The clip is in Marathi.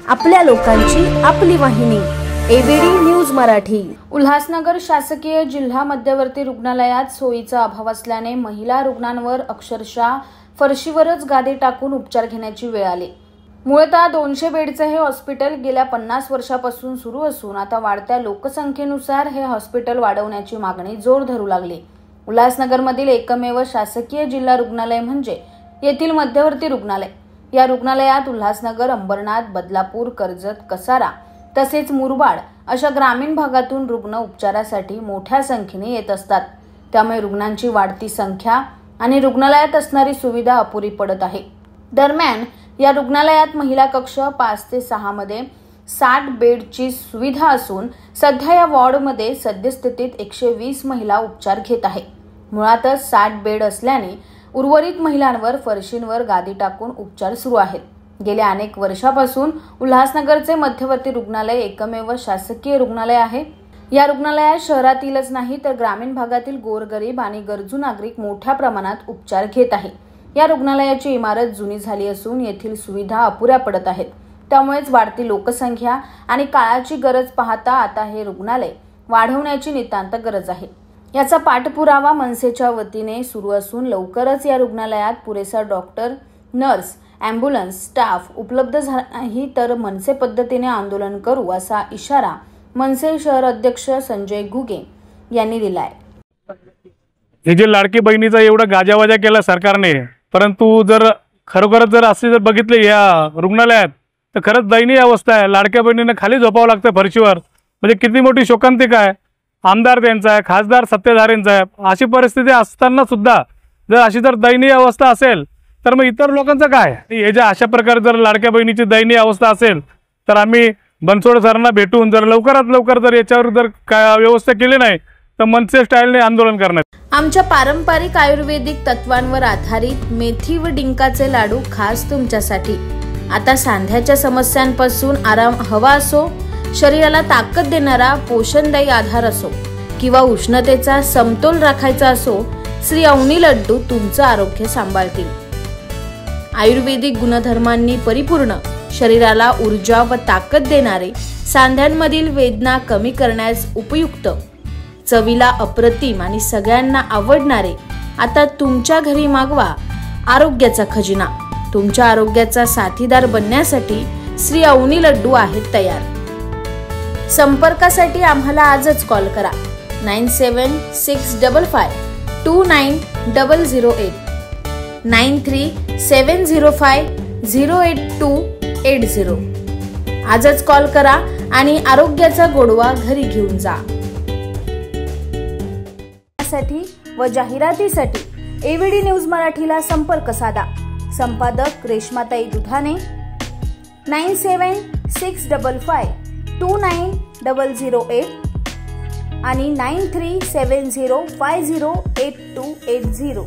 आपल्या लोकांची आपली वाहिनी एबीडी न्यूज मराठी। उल्हासनगर शासकीय जिल्हा मध्यवर्ती रुग्णालयात सोयीचा अभाव असल्याने महिला रुग्णांवर अक्षरशः फरशीवरच गादी टाकून उपचार घेण्याची वेळ आली। मूळतः 200 बेडचे हे हॉस्पिटल गेल्या 50 वर्षापासून सुरू असून आता वाढत्या लोकसंख्येनुसार हे हॉस्पिटल वाढवण्याची मागणी जोर धरू लागली। उल्हासनगरमधील एकमेव शासकीय जिल्हा रुग्णालय म्हणजे येथील मध्यवर्ती रुग्णालय। या रुग्णालयात उल्हासनगर, अंबरनाथ, बदलापूर, कर्जत, कसारा तसेच मुरबाड अशा ग्रामीण भागातून रुग्ण उपचारासाठी मोठ्या संख्येने येत असतात। त्यामुळे रुग्णांची वाढती संख्या आणि रुग्णालयात असणारी सुविधा अपुरी पडत आहे। दरम्यान या रुग्णालयात महिला कक्ष 5 ते 6 मध्ये 60 बेडची सुविधा असून सध्या या वॉर्डमध्ये सद्यस्थितीत 120 महिला उपचार घेत आहेत। मुळातच 60 बेड असल्याने उर्वरित महिलांवर फरशींवर गादी टाकून उपचार सुरू आहेत। गेल्या अनेक वर्षापासून उल्हासनगरचे मध्यवर्ती रुग्णालय एकमेव शासकीय रुग्णालय आहे। या रुग्णालयात शहरातीलच नाही तर ग्रामीण भागातील गोरगरीब आणि गरजू नागरिक मोठ्या प्रमाणात उपचार घेत आहेत। या रुग्णालयाची इमारत जुनी झाली असून येथील सुविधा अपुऱ्या पडत आहेत। त्यामुळेच वाढती लोकसंख्या आणि काळाची गरज पाहता आता हे रुग्णालय वाढवण्याची नितांत गरज आहे। याचा पाठपुरावा मनसेच्या वतीने सुरू असून लवकरच या रुग्णालयात पुरेसा डॉक्टर, नर्स, ॲम्ब्युलन्स स्टाफ उपलब्ध झाला नाही तर मनसे पद्धतीने आंदोलन करू असा इशारा मनसे शहर अध्यक्ष संजय घुगे यांनी दिलाय। हे जे लाडकी बहिणीचा एवढा गाजावाजा केला सरकारने, परंतु जर खरोखरच जर असे जर बघितले या रुग्णालयात तर खरंच दयनीय अवस्था आहे। लाडक्या बहिणींना खाली झोपावं लागतं फरशीवर, म्हणजे किती मोठी शोकांतिका आहे। आमदार त्यांचा आहे, खासदार सत्तेधाऱ्यांचा आहे, अशी परिस्थिती असताना सुद्धा जर अशी जर दयनीय अवस्था असेल तर मग इतर लोकांचं काय? हे जे अशा प्रकारे जर लाडक्या बहिणीची दयनीय अवस्था असेल तर आम्ही बनसोड सरांना भेटून जर लवकरात लवकर जर याच्यावर जर काय व्यवस्था केली नाही तर मनसे स्टाईलने आंदोलन करणार। आमच्या पारंपरिक आयुर्वेदिक तत्वांवर आधारित मेथी व डिंकाचे लाडू खास तुमच्यासाठी। आता सांध्याच्या समस्यांपासून आराम हवा असो, शरीराला ताकद देणारा पोषणदायी आधार असो किंवा उष्णतेचा समतोल राखायचा असो, श्री अवनी लड्डू तुमचं आरोग्य सांभाळतील। आयुर्वेदिक गुणधर्मांनी परिपूर्ण, शरीराला ऊर्जा व ताकद देणारे, सांध्यांमधील वेदना कमी करण्यास उपयुक्त, चवीला अप्रतिम आणि सगळ्यांना आवडणारे आता तुमच्या घरी मागवा आरोग्याचा खजिना। तुमच्या आरोग्याचा साथीदार बनण्यासाठी श्री अवनी लड्डू आहेत तयार। संपर्कासाठी आम्हाला आजच कॉल करा 9765529008 9370508280। आजच कॉल करा आणि आरोग्याचा गोडवा घरी घेऊन जा। व जाहिरातीसाठी एबीडी न्यूज मराठीला संपर्क साधा। संपादक रेश्माताई दुधाने 9765529008 आणि 9370508280।